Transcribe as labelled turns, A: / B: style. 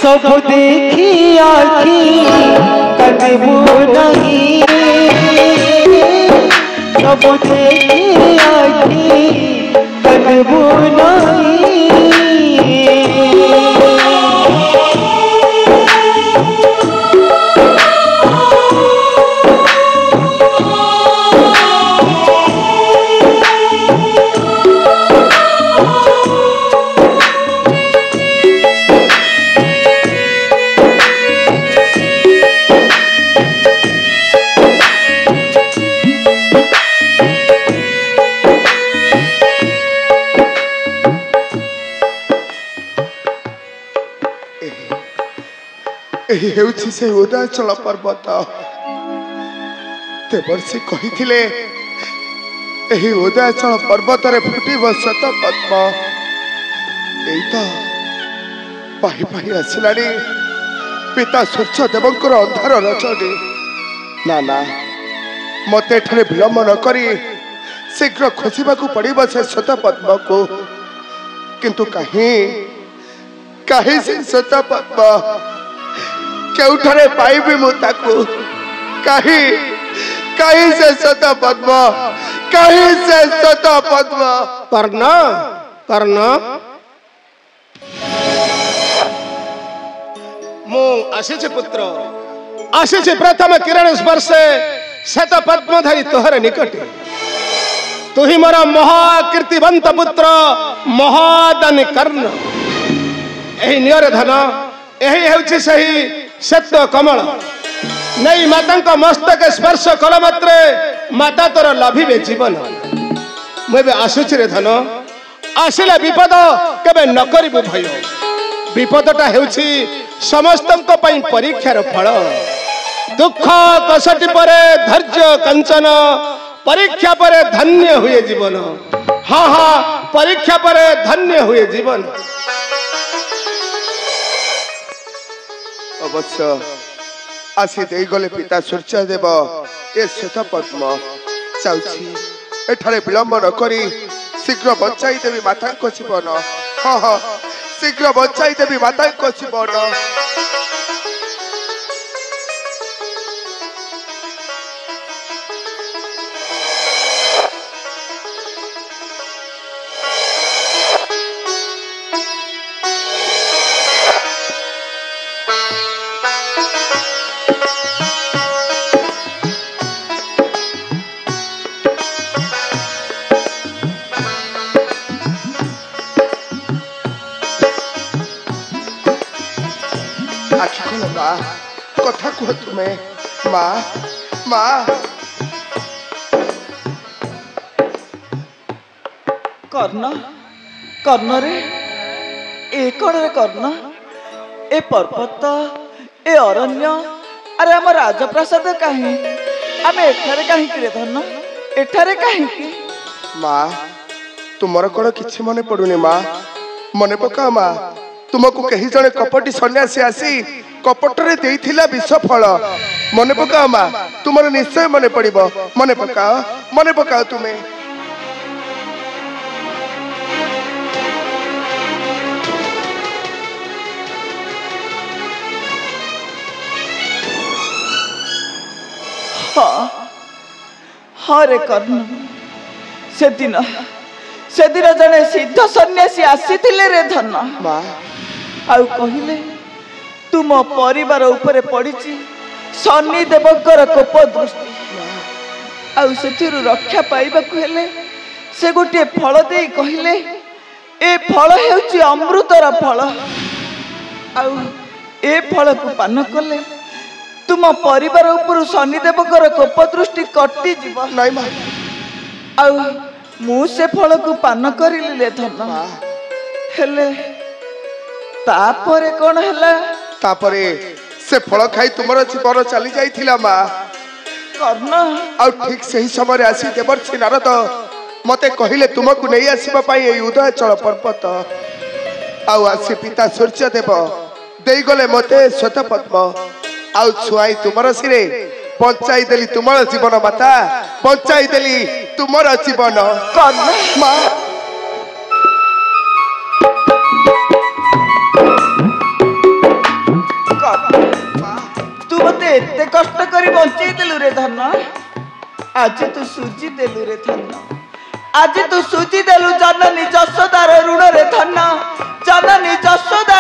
A: सब देखी आखी कदमू नहीं, सब देखी आखी कदमू नहीं।
B: से उदयचल पर्वत देवर्षि कही उदयचल पर्वत रे फुटब शत पद्म पाही पाही आसिलानी पिता सूर्य देवंकर अंधार रचनी। ना ना मते एठारे विलंब न करी शीघ्र खोसिबा को पड़िब से शत पद्म को। किंतु कहीं कहीं से शत पद्म केउठारे पाइबी मु ताकू। कहीं कहीं से शत पद्म, कहीं से शत पद्म।
C: कर्ण कर्ण मु आसीचे पुत्र, आसीचे प्रथम किरण स्पर्शे शत पद्म धरी तोहर निकट। तु ही मोर महाकीर्तिवंत पुत्र महादानी कर्ण। एही नियर धन एही हेउछि सही सत्य कमल। नहीं माता मस्तक स्पर्श कल मात्रे माता तोर लभिबे जीवन। मुझे आसुछि रे धन, आसिला विपद केबे न करिबु भय। विपदटा हेउछि समस्तंक पई परीक्षार फल। दुख कसटी परे धैर्य कंचन, परीक्षा परे धन्य हुए जीवन। हाँ हाँ परीक्षा परे धन्य हुए जीवन।
B: अवश्य आसी दे गले पिता सूर्यदेव ए श्वेत पद्म चाउछि एठारे विलंब न करी शीघ्र बचाई देवी माता को जीवन। हाँ हाँ शीघ्र बचाई देवी माता को जीवन। कथा कह तुम्हें माँ माँ।
A: कर्ण कर्ण रे ए कण रे कर्ण ए पर्वत ए अरण्य अरे आम राजप्रासाद कहीं आम एठारे कहीं रे धन एठारे कहीं
B: माँ तुमर कौन किसी मन पड़ुनी माँ मन पका माँ तुमको कहीं जड़े कपटी सन्यासी आसी कपटरे देइथिला विष फल मन पकाओ माँ तुमर निश्चय मन पड़िबो मन पकाओ तुम्हें।
A: हाँ हाँ रे कर्ण से दिन जने सिद्ध सन्यासी आसीथिले रे धन
B: माँ
A: आउ कहिले तुम परिवार उपरे पड़िछि शनि देवकर कोप दृष्टि आउ सेथिरु रक्षा पाइबाकु हेले से गोटे फल देई कहिले ए फल हेउछि अमृतर फल आउ ए फल को पान कले तुम परिवार उपरु शनि देवकर कोप दृष्टि कटि जीव
B: नहीं माँ
A: आउ मु से फल को पान करिले धन हेले तापरे कोन हला
B: तापरे से फल खाई तुमर जीवन चली जाइथिला माँ
A: कर्ण
B: आ ठीक सही समय आसी देवर्षि नारद मते कहिले तुमको नहीं आसीबा पाई ए उदयचल पर्वत आउ आसी पिता सूर्यदेव देई गले मते श्वेत पद्म आउ छुआई तुमर सिरे बचाई देली तुमर जीवन माता बचाई देली तुमर जीवन
A: कर्ण
B: माँ।
A: एते कष्ट करी बंचई देलु रे धन आज तू सुजी देलु रे धन आज तू सुजी देलु जननी जशोदार ऋण रे धन जननी जशोदा